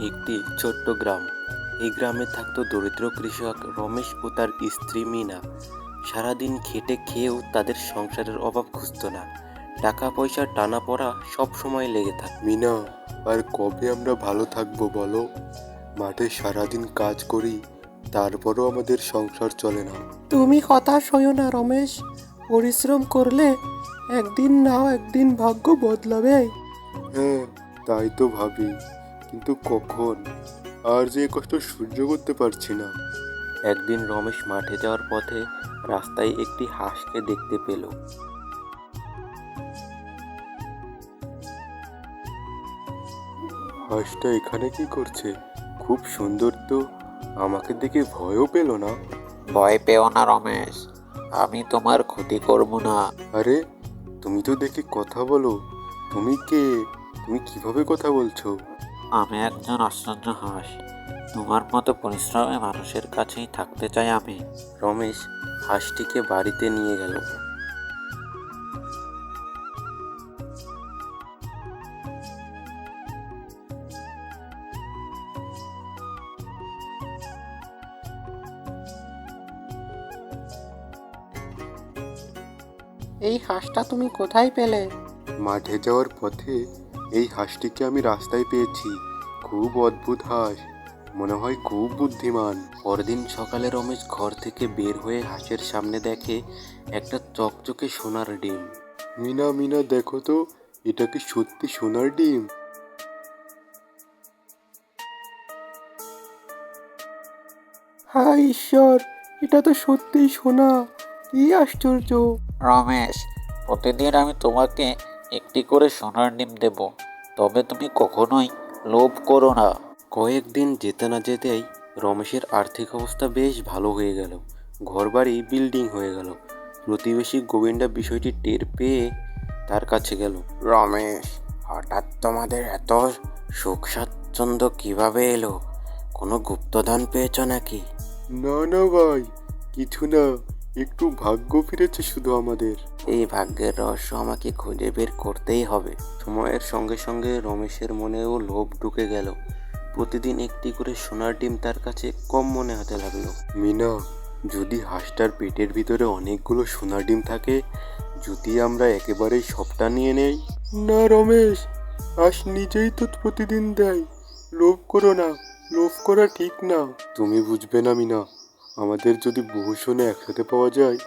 একটি ছোট্ট গ্রাম। এই গ্রামে থাকতো দরিদ্র কৃষক রমেশ ও তার স্ত্রী মিনা। সারাদিন খেটে খেয়েও তাদের সংসারের অভাব ঘুচত না। টাকা পয়সার টানাপোড়া সব সময় লেগে থাকে। মিনা, আর কবে আমরা ভালো থাকবো বলো? মাঠে সারাদিন কাজ করি, তারপরও আমাদের সংসার চলে না। তুমি হতাশ হইও না রমেশ, পরিশ্রম করলে একদিন না একদিন ভাগ্য বদলাবে। হ্যাঁ, তাই তো ভাবি, কিন্তু কখন? আর যে কষ্ট সহ্য করতে পারছি না। একদিন রমেশ মাঠে যাওয়ার পথে রাস্তায় একটি হাঁসকে দেখতে পেল। হাঁসটা এখানে কি করছে? খুব সুন্দর তো, আমাকে দেখে ভয়ও পেল না। ভয় পেও না রমেশ, আমি তোমার ক্ষতি করব না। আরে, তুমি তো দেখি কথা বলো। তুমি কে? তুমি কিভাবে কথা বলছো? আমি একজন আশ্চর্য হাঁস, তোমার মতো পরিশ্রমী মানুষের কাছেই থাকতে চাই আমি। রমেশ হাঁসটিকে বাড়িতে নিয়ে গেল। এই হাঁসটা তুমি কোথায় পেলে? মাঠে যাওয়ার পথে এই হাঁসটিকে আমি রাস্তায় পেয়েছি। খুব অদ্ভুত হাঁস, মনে হয় খুব বুদ্ধিমান। পরদিন সকালে রমেশ ঘর থেকে বের হয়ে হাঁসের সামনে দেখে একটা চকচকে সোনার ডিম। মিনা মিনা, দেখো তো, এটা কি সত্যি সোনার ডিম? হায় ঈশ্বর, এটা তো সত্যিই সোনা! কি আশ্চর্য! রমেশ, প্রতিদিন আমি তোমাকে একটি করে সোনার ডিম দেব, তবে তুমি কখনোই লোভ করো না। কয়েকদিন যেতে না যেতেই রমেশের আর্থিক অবস্থা বেশ ভালো হয়ে গেল। ঘরবাড়ি বিল্ডিং হয়ে গেল। প্রতিবেশী গোবিন্দা বিষয়টি টের পেয়ে তার কাছে গেল। রমেশ, হঠাৎ তোমাদের এত সুখ স্বাচ্ছন্দ্য কিভাবে এলো? কোনো গুপ্তধন পেয়েছো নাকি? না না ভাই, কিছু না, একটু ভাগ্য ফিরেছে শুধু আমাদের। এই ভাগ্যের রহস্য আমাকে খুঁজে বের করতেই হবে। সময়ের সঙ্গে সঙ্গে রমেশের মনেও লোভ ঢুকে গেল। প্রতিদিন একটি করে সোনার ডিম তার কাছে কম মনে হতে লাগলো। মিনা, যদি হাঁসটার পেটের ভিতরে অনেকগুলো সোনার ডিম থাকে, যদি আমরা একেবারেই সবটা নিয়ে নেই? না রমেশ, হাঁস নিজেই তো প্রতিদিন দেয়। লোভ করো না, লোভ করা ঠিক না। তুমি বুঝবে না মিনা, আমাদের যদি বহু সোনা একসাথে পাওয়া যায়,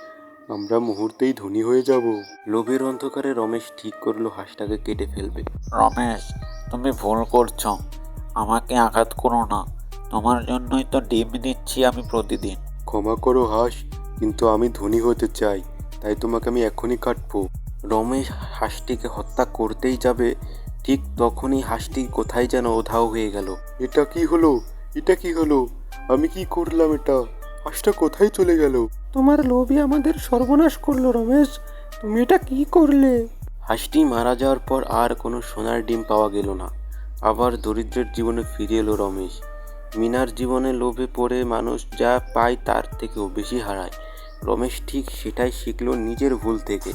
আমরা মুহূর্তেই ধনী হয়ে যাব। লোভের অন্ধকারে রমেশ ঠিক করলো হাঁসটাকে কেটে ফেলবে। রমেশ, তুমি ভুল করছো, আমাকে আঘাত করো না। তোমার জন্যই তো ডিম দিচ্ছি আমি প্রতিদিন। ক্ষমা করো হাঁস, কিন্তু আমি ধনী হতে চাই, তাই তোমাকে আমি এখনই কাটবো। রমেশ হাঁসটিকে হত্যা করতেই যাবে, ঠিক তখনই হাঁসটি কোথায় যেন উধাও হয়ে গেল। এটা কি হলো? এটা কি হলো? আমি কি করলাম এটা? হাঁসটা কোথায় চলে গেল? তোমার লোভই আমাদের সর্বনাশ করলো রমেশ, তুমি এটা কি করলে? হাঁসটি মারা যাওয়ার পর আর কোনো সোনার ডিম পাওয়া গেল না। আবার দরিদ্রের জীবনে ফিরে এলো রমেশ। মিনার জীবনে লোভে পড়ে মানুষ যা পায় তার থেকেও বেশি হারায়। রমেশ ঠিক সেটাই শিখলো নিজের ভুল থেকে।